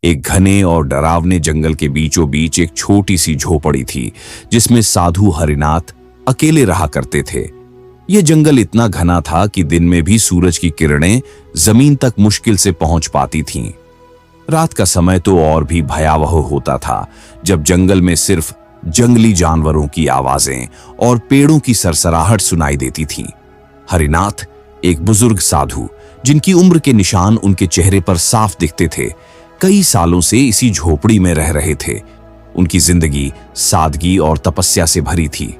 एक घने और डरावने जंगल के बीचों बीच एक छोटी सी झोपड़ी थी जिसमें साधु हरिनाथ अकेले रहा करते थे। यह जंगल इतना घना था कि दिन में भी सूरज की किरणें जमीन तक मुश्किल से पहुंच पाती थीं। रात का समय तो और भी भयावह होता था, जब जंगल में सिर्फ जंगली जानवरों की आवाजें और पेड़ों की सरसराहट सुनाई देती थीं। हरिनाथ एक बुजुर्ग साधु, जिनकी उम्र के निशान उनके चेहरे पर साफ दिखते थे, कई सालों से इसी झोपड़ी में रह रहे थे। उनकी जिंदगी सादगी और तपस्या से भरी थी।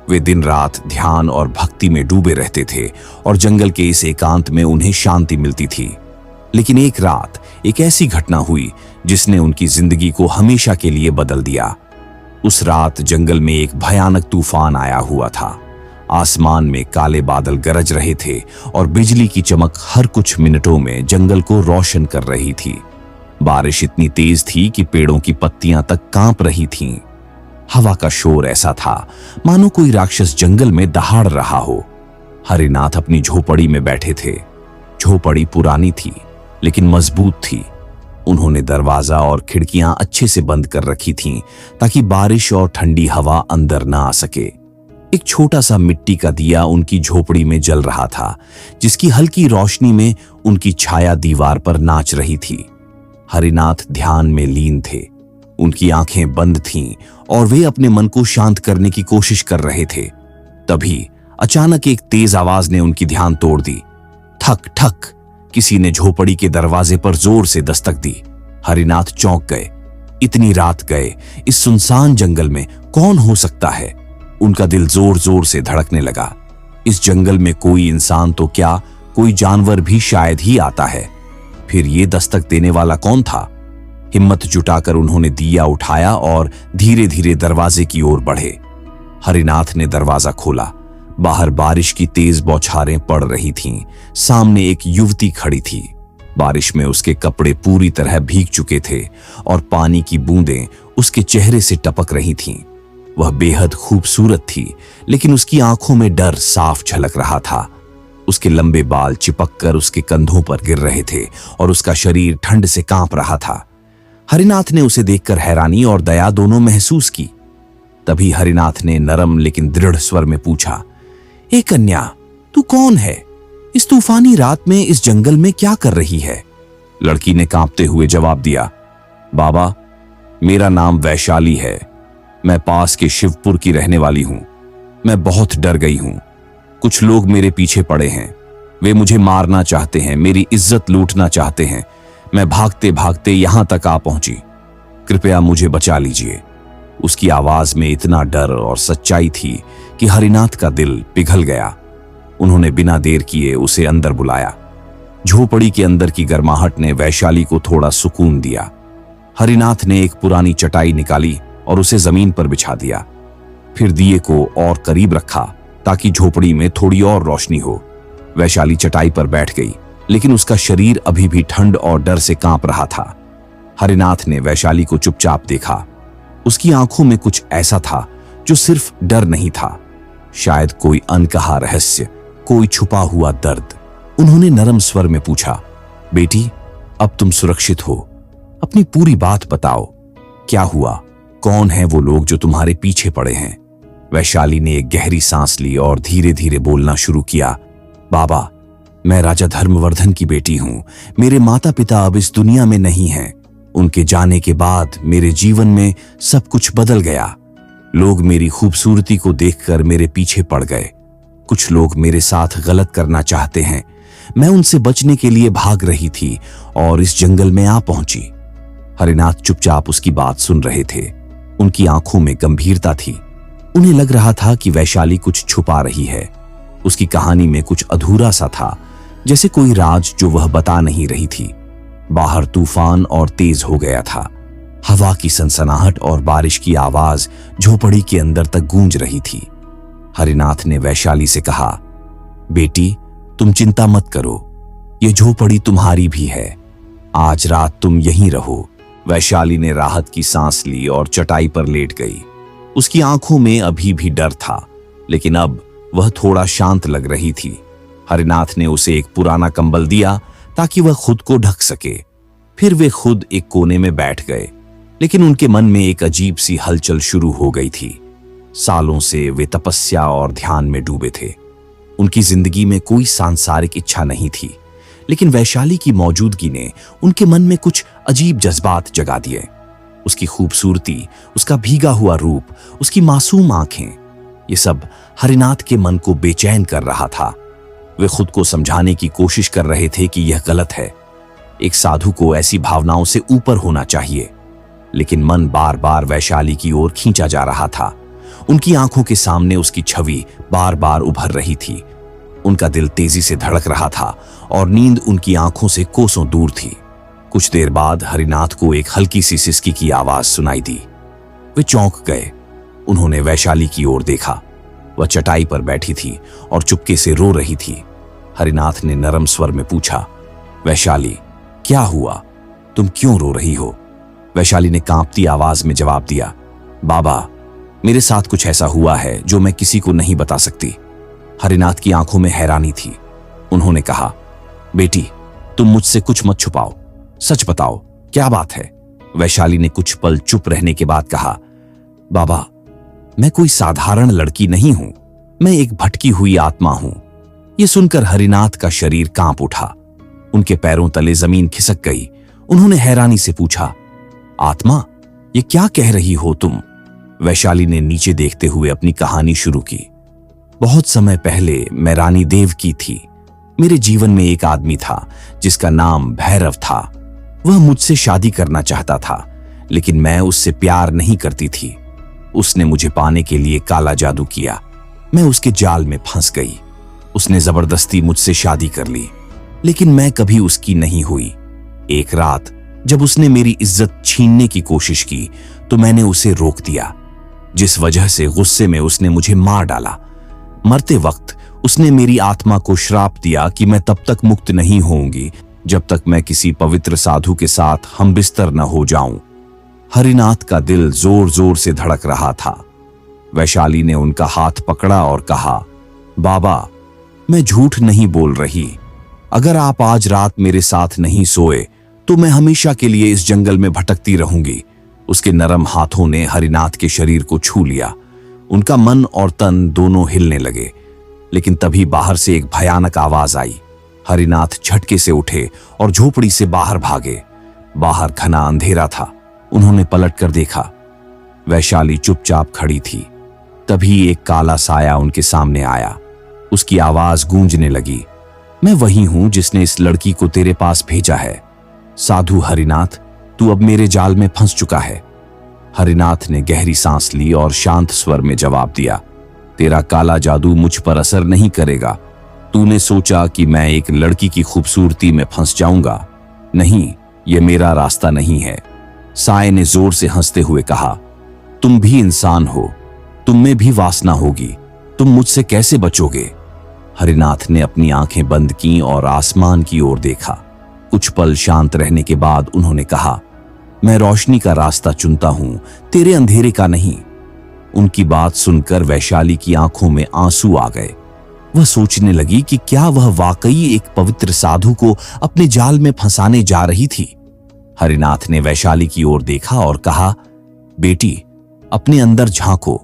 वे दिन रात ध्यान और भक्ति में डूबे रहते थे और जंगल के इस एकांत में उन्हें शांति मिलती थी। लेकिन एक रात एक ऐसी घटना हुई जिसने उनकी जिंदगी को हमेशा के लिए बदल दिया। उस रात जंगल में एक भयानक तूफान आया हुआ था। आसमान में काले बादल गरज रहे थे और बिजली की चमक हर कुछ मिनटों में जंगल को रोशन कर रही थी। बारिश इतनी तेज थी कि पेड़ों की पत्तियां तक कांप रही थीं। हवा का शोर ऐसा था मानो कोई राक्षस जंगल में दहाड़ रहा हो। हरिनाथ अपनी झोपड़ी में बैठे थे। झोपड़ी पुरानी थी लेकिन मजबूत थी। उन्होंने दरवाजा और खिड़कियां अच्छे से बंद कर रखी थीं ताकि बारिश और ठंडी हवा अंदर ना आ सके। एक छोटा सा मिट्टी का दिया उनकी झोपड़ी में जल रहा था, जिसकी हल्की रोशनी में उनकी छाया दीवार पर नाच रही थी। हरिनाथ ध्यान में लीन थे। उनकी आंखें बंद थीं और वे अपने मन को शांत करने की कोशिश कर रहे थे। तभी अचानक एक तेज आवाज ने उनकी ध्यान तोड़ दी। ठक ठक, किसी ने झोपड़ी के दरवाजे पर जोर से दस्तक दी। हरिनाथ चौंक गए। इतनी रात गए इस सुनसान जंगल में कौन हो सकता है? उनका दिल जोर जोर से धड़कने लगा। इस जंगल में कोई इंसान तो क्या, कोई जानवर भी शायद ही आता है। फिर ये दस्तक देने वाला कौन था? हिम्मत जुटाकर उन्होंने दिया उठाया और धीरे धीरे दरवाजे की ओर बढ़े। हरिनाथ ने दरवाजा खोला। बाहर बारिश की तेज बौछारें पड़ रही थीं। सामने एक युवती खड़ी थी। बारिश में उसके कपड़े पूरी तरह भीग चुके थे और पानी की बूंदें उसके चेहरे से टपक रही थीं। वह बेहद खूबसूरत थी, लेकिन उसकी आंखों में डर साफ झलक रहा था। उसके लंबे बाल चिपककर उसके कंधों पर गिर रहे थे और उसका शरीर ठंड से कांप रहा था। हरिनाथ ने उसे देखकर हैरानी और दया दोनों महसूस की। तभी हरिनाथ ने नरम लेकिन दृढ़ स्वर में पूछा, "ए कन्या, तू कौन है? इस तूफानी रात में इस जंगल में क्या कर रही है?" लड़की ने कांपते हुए जवाब दिया, "बाबा, मेरा नाम वैशाली है। मैं पास के शिवपुर की रहने वाली हूं। मैं बहुत डर गई हूं। कुछ लोग मेरे पीछे पड़े हैं। वे मुझे मारना चाहते हैं, मेरी इज्जत लूटना चाहते हैं। मैं भागते भागते यहां तक आ पहुंची। कृपया मुझे बचा लीजिए।" उसकी आवाज में इतना डर और सच्चाई थी कि हरिनाथ का दिल पिघल गया। उन्होंने बिना देर किए उसे अंदर बुलाया। झोपड़ी के अंदर की गर्माहट ने वैशाली को थोड़ा सुकून दिया। हरिनाथ ने एक पुरानी चटाई निकाली और उसे जमीन पर बिछा दिया। फिर दिए को और करीब रखा ताकि झोपड़ी में थोड़ी और रोशनी हो। वैशाली चटाई पर बैठ गई, लेकिन उसका शरीर अभी भी ठंड और डर से कांप रहा था। हरिनाथ ने वैशाली को चुपचाप देखा। उसकी आंखों में कुछ ऐसा था जो सिर्फ डर नहीं था, शायद कोई अनकहा रहस्य, कोई छुपा हुआ दर्द। उन्होंने नरम स्वर में पूछा, "बेटी, अब तुम सुरक्षित हो। अपनी पूरी बात बताओ। क्या हुआ? कौन है वो लोग जो तुम्हारे पीछे पड़े हैं?" वैशाली ने एक गहरी सांस ली और धीरे धीरे बोलना शुरू किया, "बाबा, मैं राजा धर्मवर्धन की बेटी हूं। मेरे माता पिता अब इस दुनिया में नहीं हैं। उनके जाने के बाद मेरे जीवन में सब कुछ बदल गया। लोग मेरी खूबसूरती को देखकर मेरे पीछे पड़ गए। कुछ लोग मेरे साथ गलत करना चाहते हैं। मैं उनसे बचने के लिए भाग रही थी और इस जंगल में आ पहुंची।" हरिनाथ चुपचाप उसकी बात सुन रहे थे। उनकी आंखों में गंभीरता थी। उन्हें लग रहा था कि वैशाली कुछ छुपा रही है। उसकी कहानी में कुछ अधूरा सा था, जैसे कोई राज जो वह बता नहीं रही थी। बाहर तूफान और तेज हो गया था। हवा की सनसनाहट और बारिश की आवाज झोपड़ी के अंदर तक गूंज रही थी। हरिनाथ ने वैशाली से कहा, "बेटी, तुम चिंता मत करो। ये झोपड़ी तुम्हारी भी है। आज रात तुम यहीं रहो। वैशाली ने राहत की सांस ली और चटाई पर लेट गई। उसकी आंखों में अभी भी डर था, लेकिन अब वह थोड़ा शांत लग रही थी। हरिनाथ ने उसे एक पुराना कंबल दिया ताकि वह खुद को ढक सके। फिर वे खुद एक कोने में बैठ गए, लेकिन उनके मन में एक अजीब सी हलचल शुरू हो गई थी। सालों से वे तपस्या और ध्यान में डूबे थे। उनकी जिंदगी में कोई सांसारिक इच्छा नहीं थी, लेकिन वैशाली की मौजूदगी ने उनके मन में कुछ अजीब जज्बात जगा दिए। उसकी खूबसूरती, उसका भीगा हुआ रूप, उसकी मासूम आंखें, ये सब हरिनाथ के मन को बेचैन कर रहा था। वे खुद को समझाने की कोशिश कर रहे थे कि यह गलत है। एक साधु को ऐसी भावनाओं से ऊपर होना चाहिए, लेकिन मन बार बार वैशाली की ओर खींचा जा रहा था। उनकी आंखों के सामने उसकी छवि बार बार उभर रही थी। उनका दिल तेजी से धड़क रहा था और नींद उनकी आंखों से कोसों दूर थी। कुछ देर बाद हरिनाथ को एक हल्की सी सिसकी की आवाज सुनाई दी। वे चौंक गए। उन्होंने वैशाली की ओर देखा। वह चटाई पर बैठी थी और चुपके से रो रही थी। हरिनाथ ने नरम स्वर में पूछा, वैशाली, क्या हुआ? तुम क्यों रो रही हो? वैशाली ने कांपती आवाज में जवाब दिया, बाबा, मेरे साथ कुछ ऐसा हुआ है जो मैं किसी को नहीं बता सकती। हरिनाथ की आंखों में हैरानी थी। उन्होंने कहा, बेटी, तुम मुझसे कुछ मत छुपाओ, सच बताओ, क्या बात है? वैशाली ने कुछ पल चुप रहने के बाद कहा, बाबा, मैं कोई साधारण लड़की नहीं हूं, मैं एक भटकी हुई आत्मा हूं। यह सुनकर हरिनाथ का शरीर कांप उठा। उनके पैरों तले जमीन खिसक गई। उन्होंने हैरानी से पूछा, आत्मा, ये क्या कह रही हो तुम? वैशाली ने नीचे देखते हुए अपनी कहानी शुरू की। बहुत समय पहले मैं रानी देव की थी। मेरे जीवन में एक आदमी था जिसका नाम भैरव था। वह मुझसे शादी करना चाहता था, लेकिन मैं उससे प्यार नहीं करती थी। उसने मुझे पाने के लिए काला जादू किया। मैं उसके जाल में फंस गई। उसने जबरदस्ती मुझसे शादी कर ली, लेकिन मैं कभी उसकी नहीं हुई। एक रात जब उसने मेरी इज्जत छीनने की कोशिश की तो मैंने उसे रोक दिया, जिस वजह से गुस्से में उसने मुझे मार डाला। मरते वक्त उसने मेरी आत्मा को श्राप दिया कि मैं तब तक मुक्त नहीं होऊंगी जब तक मैं किसी पवित्र साधु के साथ हमबिस्तर न हो जाऊं। हरिनाथ का दिल जोर जोर से धड़क रहा था। वैशाली ने उनका हाथ पकड़ा और कहा, बाबा, मैं झूठ नहीं बोल रही। अगर आप आज रात मेरे साथ नहीं सोए तो मैं हमेशा के लिए इस जंगल में भटकती रहूंगी। उसके नरम हाथों ने हरिनाथ के शरीर को छू लिया। उनका मन और तन दोनों हिलने लगे, लेकिन तभी बाहर से एक भयानक आवाज आई। हरिनाथ झटके से उठे और झोपड़ी से बाहर भागे। बाहर घना अंधेरा था। उन्होंने पलटकर देखा। वैशाली चुपचाप खड़ी थी। तभी एक काला साया उनके सामने आया। उसकी आवाज गूंजने लगी, मैं वही हूं जिसने इस लड़की को तेरे पास भेजा है। साधु हरिनाथ, तू अब मेरे जाल में फंस चुका है। हरिनाथ ने गहरी सांस ली और शांत स्वर में जवाब दिया, तेरा काला जादू मुझ पर असर नहीं करेगा। तूने सोचा कि मैं एक लड़की की खूबसूरती में फंस जाऊंगा। नहीं, यह मेरा रास्ता नहीं है। साए ने जोर से हंसते हुए कहा, तुम भी इंसान हो, तुम में भी वासना होगी, तुम मुझसे कैसे बचोगे? हरिनाथ ने अपनी आंखें बंद की और आसमान की ओर देखा। कुछ पल शांत रहने के बाद उन्होंने कहा, मैं रोशनी का रास्ता चुनता हूं, तेरे अंधेरे का नहीं। उनकी बात सुनकर वैशाली की आंखों में आंसू आ गए। वह सोचने लगी कि क्या वह वाकई एक पवित्र साधु को अपने जाल में फंसाने जा रही थी। हरिनाथ ने वैशाली की ओर देखा और कहा, बेटी, अपने अंदर झांको।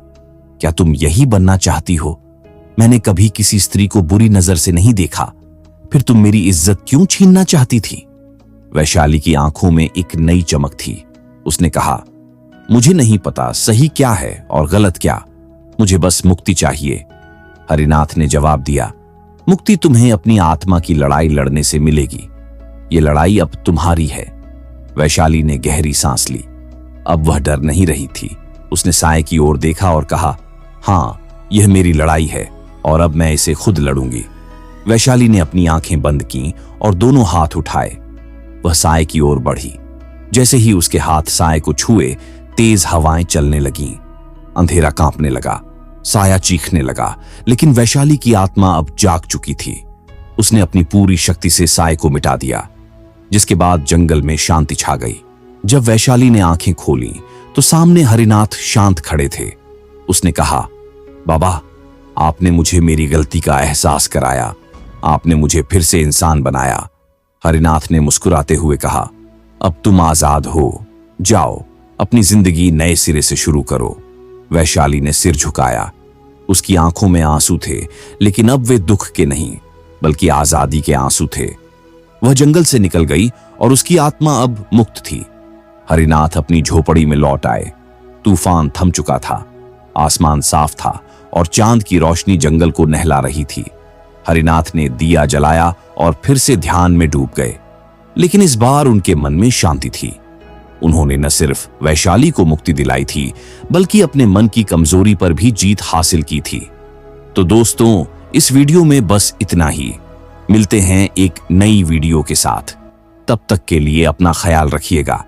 क्या तुम यही बनना चाहती हो? मैंने कभी किसी स्त्री को बुरी नजर से नहीं देखा, फिर तुम मेरी इज्जत क्यों छीनना चाहती थी? वैशाली की आंखों में एक नई चमक थी। उसने कहा, मुझे नहीं पता सही क्या है और गलत क्या, मुझे बस मुक्ति चाहिए। हरिनाथ ने जवाब दिया, मुक्ति तुम्हें अपनी आत्मा की लड़ाई लड़ने से मिलेगी। ये लड़ाई अब तुम्हारी है। वैशाली ने गहरी सांस ली। अब वह डर नहीं रही थी। उसने साए की ओर देखा और कहा, हाँ, यह मेरी लड़ाई है और अब मैं इसे खुद लड़ूंगी। वैशाली ने अपनी आंखें बंद की और दोनों हाथ उठाए। वह साए की ओर बढ़ी। जैसे ही उसके हाथ साए को छुए, तेज हवाएं चलने लगीं। अंधेरा कांपने लगा। साया चीखने लगा, लेकिन वैशाली की आत्मा अब जाग चुकी थी। उसने अपनी पूरी शक्ति से साए को मिटा दिया, जिसके बाद जंगल में शांति छा गई। जब वैशाली ने आंखें खोली तो सामने हरिनाथ शांत खड़े थे। उसने कहा, बाबा, आपने मुझे मेरी गलती का एहसास कराया। आपने मुझे फिर से इंसान बनाया। हरिनाथ ने मुस्कुराते हुए कहा, अब तुम आजाद हो, जाओ अपनी जिंदगी नए सिरे से शुरू करो। वैशाली ने सिर झुकाया। उसकी आंखों में आंसू थे, लेकिन अब वे दुख के नहीं बल्कि आजादी के आंसू थे। वह जंगल से निकल गई और उसकी आत्मा अब मुक्त थी। हरिनाथ अपनी झोपड़ी में लौट आए। तूफान थम चुका था, आसमान साफ था और चांद की रोशनी जंगल को नहला रही थी। हरिनाथ ने दिया जलाया और फिर से ध्यान में डूब गए, लेकिन इस बार उनके मन में शांति थी। उन्होंने न सिर्फ वैशाली को मुक्ति दिलाई थी, बल्कि अपने मन की कमजोरी पर भी जीत हासिल की थी। तो दोस्तों, इस वीडियो में बस इतना ही। मिलते हैं एक नई वीडियो के साथ। तब तक के लिए अपना ख्याल रखिएगा।